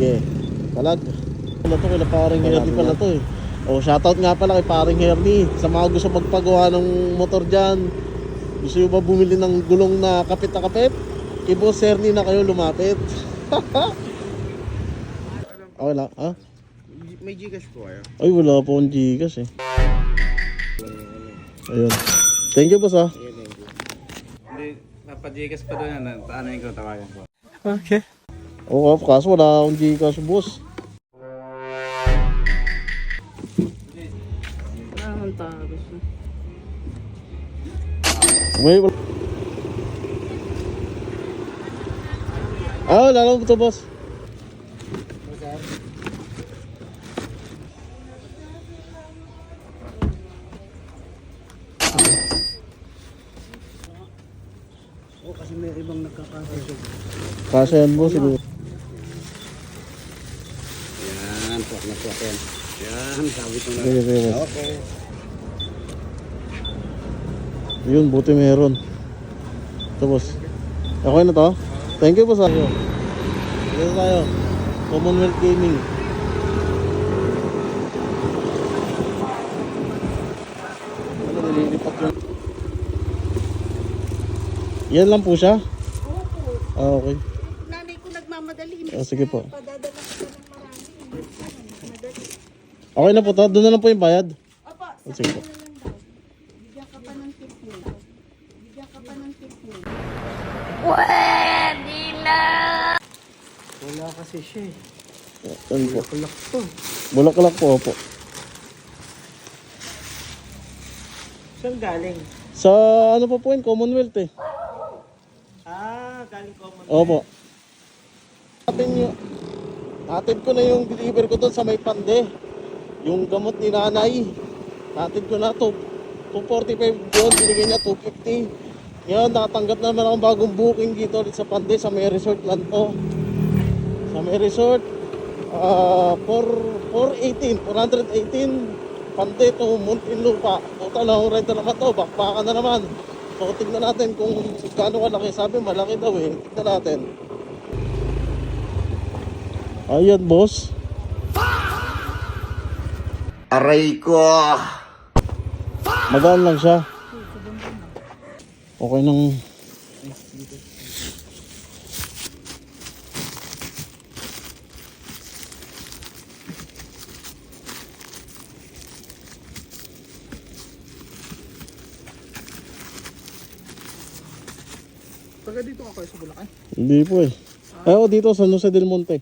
Sige. Palag. Wala to, kila paring Hernie pala to eh. Oh, shoutout nga pala kay paring Hernie. Sa mga gusto magpagawa ng motor dyan. Gusto nyo ba bumili ng gulong na kapit na kapit? Kay Boss Hernie na kayo lumapit. Okay lang, ha? May Gcash po kayo? Ay, wala po akong Gcash eh. Ayun. Thank you, boss, ha? Hindi, napa-Gcash pa doon yan. Ano yung tawagan ko? Okay. Oo, kaso wala akong Gcash, boss. Ang tapos na. May wala. Ah, wala lang ito, boss. Oo, kasi may ibang nagkakaso. Kasi yan, boss, siguro. Yan, tuwak na tuwak yan. Yan, sabi ko na. Sige, sige, boss. Okay. Yun, buti meron. Ito, boss. Okay na to? Thank you, boss. Dito tayo. Commonwealth Gaming. Ano, nililipat yun? Yan lang po siya? Opo. Ah, okay. Nanay ko nagmamadali. Ah, sige po. Padadala ko ng marami. Madali. Okay na po to. Doon na lang po yung bayad. Opo. Ah, sige po. Bigyan ka pa ng tip mo. Bigyan ka pa ng tip mo. Wala kasi siya eh. Yan po. Kulak to. Bulaklak po po. Saan galing? Sa ano po po yun? Commonwealth eh. Ah, galing common. Opo. Hatid ko na yung deliver ko doon sa may pande. Yung gamot ni nanay. Hatid ko na to. 245 doon. Binigay niya 250. Ngayon, nakatanggap na naman akong bagong booking dito ulit sa pande. Sa may resort lang to. Sa may resort. 418. Pande to Muntinlupa. Total na akong rider naman to. Bakbakan na naman. So, tignan natin kung gaano kalaki. Sabi, malaki daw eh. Tignan natin. Ayan, boss. Aray ko! Magaan lang siya. Okay nang... Taga dito ako sa Bulacan. Hindi po eh. Ay, dito sa Jose del Monte.